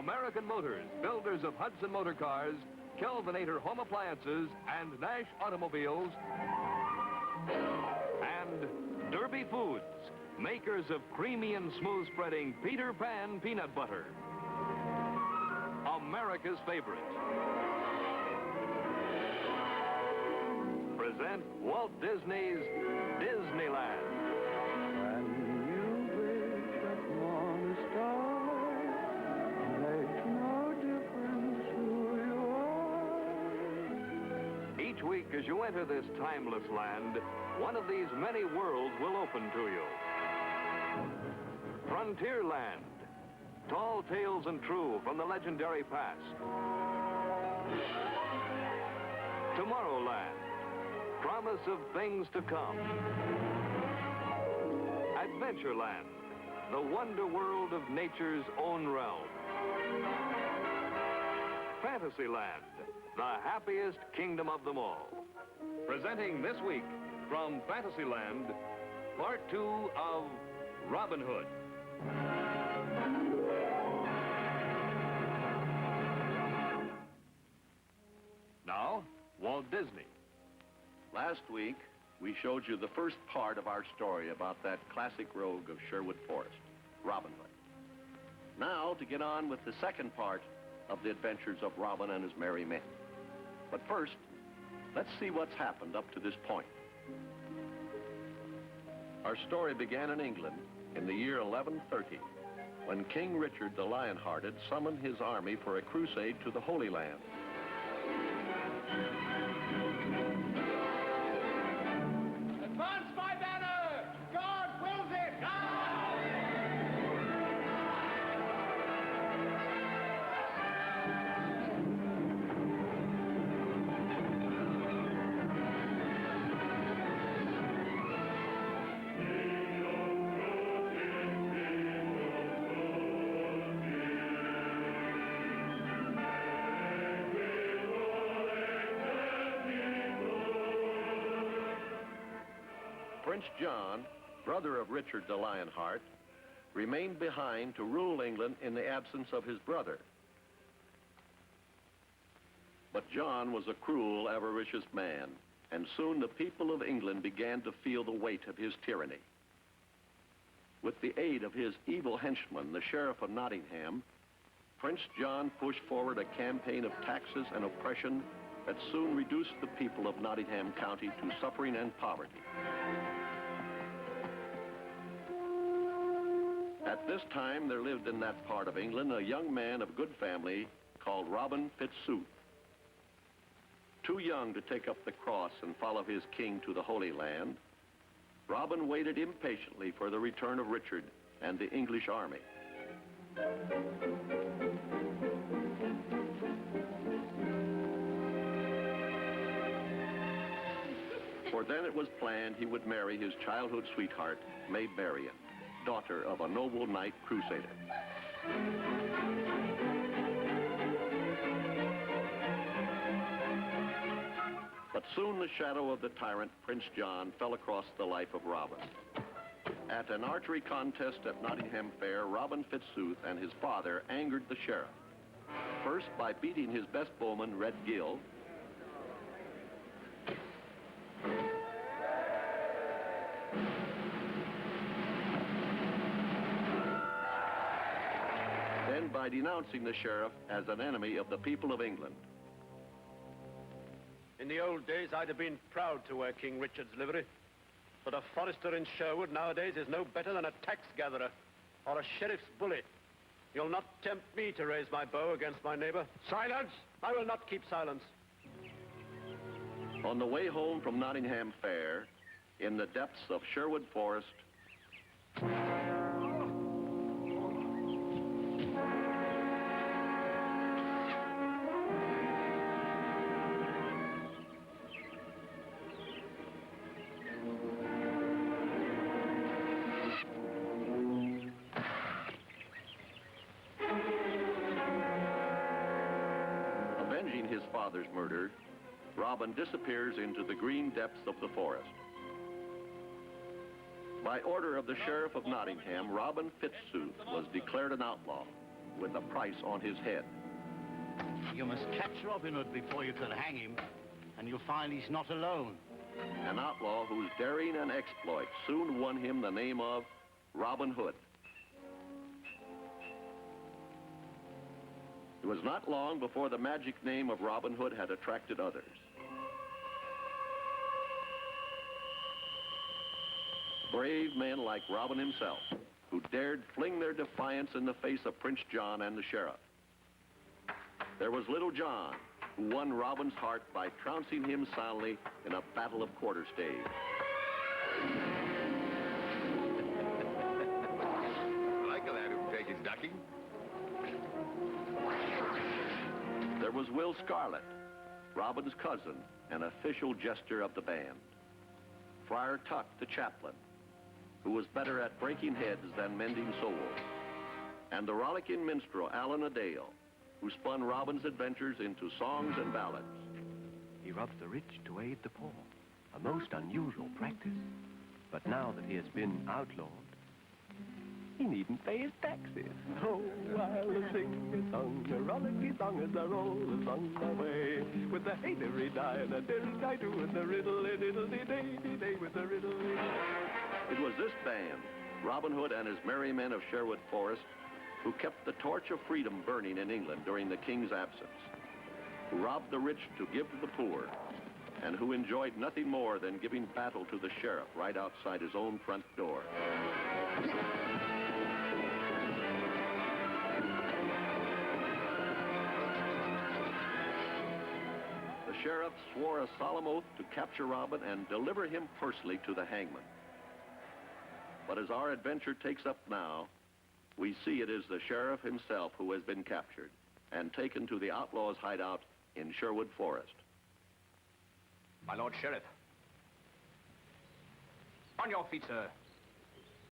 American Motors, builders of Hudson Motor Cars, Kelvinator Home Appliances, and Nash Automobiles, and Derby Foods, makers of creamy and smooth-spreading Peter Pan peanut butter. America's favorite. Present Walt Disney's Disneyland. When you wish upon a star, makes no difference who you are. Each week as you enter this timeless land, one of these many worlds will open to you. Frontierland, tall tales and true from the legendary past. Tomorrowland, promise of things to come. Adventureland, the wonder world of nature's own realm. Fantasyland, the happiest kingdom of them all. Presenting this week from Fantasyland, Part 2 of Robin Hood. Now, Walt Disney. Last week, we showed you the first part of our story about that classic rogue of Sherwood Forest, Robin Hood. Now, to get on with the second part of the adventures of Robin and his merry men. But first, let's see what's happened up to this point. Our story began in England in the year 1130, when King Richard the Lion-Hearted summoned his army for a crusade to the Holy Land. Advance my banner! God wills it! Prince John, brother of Richard the Lionheart, remained behind to rule England in the absence of his brother. But John was a cruel, avaricious man, and soon the people of England began to feel the weight of his tyranny. With the aid of his evil henchman, the Sheriff of Nottingham, Prince John pushed forward a campaign of taxes and oppression that soon reduced the people of Nottingham County to suffering and poverty. At this time, there lived in that part of England a young man of good family called Robin Fitzooth. Too young to take up the cross and follow his king to the Holy Land, Robin waited impatiently for the return of Richard and the English army. For then it was planned he would marry his childhood sweetheart, Maid Marian, daughter of a noble knight crusader. But soon the shadow of the tyrant, Prince John, fell across the life of Robin. At an archery contest at Nottingham Fair, Robin Fitzooth and his father angered the sheriff. First by beating his best bowman, Red Gill, then by denouncing the sheriff as an enemy of the people of England. In the old days, I'd have been proud to wear King Richard's livery. But a forester in Sherwood nowadays is no better than a tax gatherer or a sheriff's bully. You'll not tempt me to raise my bow against my neighbor. Silence! I will not keep silence. On the way home from Nottingham Fair, in the depths of Sherwood Forest, avenging his father's murder, Robin disappears into the green depths of the forest. By order of the Sheriff of Nottingham, Robin Fitzooth was declared an outlaw, with the price on his head. You must catch Robin Hood before you can hang him, and you'll find he's not alone. An outlaw whose daring and exploits soon won him the name of Robin Hood. It was not long before the magic name of Robin Hood had attracted others. Brave men like Robin himself, who dared fling their defiance in the face of Prince John and the sheriff. There was Little John, who won Robin's heart by trouncing him soundly in a battle of quarterstaves. Like a lad who take his ducking. There was Will Scarlet, Robin's cousin and official jester of the band. Friar Tuck, the chaplain, who was better at breaking heads than mending souls. And the rollicking minstrel, Allen a Dale, who spun Robin's adventures into songs and ballads. He robs the rich to aid the poor, a most unusual practice. But now that he has been outlawed, he needn't pay his taxes. Oh, I'll sing a song, a rollicky song as I roll along my way, with the hey-derry-die and a derry-die-do and the riddle-a-diddle-dee-day-dee-day with the riddle-a. It was this band, Robin Hood and his merry men of Sherwood Forest, who kept the torch of freedom burning in England during the king's absence, who robbed the rich to give to the poor, and who enjoyed nothing more than giving battle to the sheriff right outside his own front door. The sheriff swore a solemn oath to capture Robin and deliver him personally to the hangman. But as our adventure takes up now, we see it is the sheriff himself who has been captured and taken to the outlaws' hideout in Sherwood Forest. My Lord Sheriff. On your feet, sir.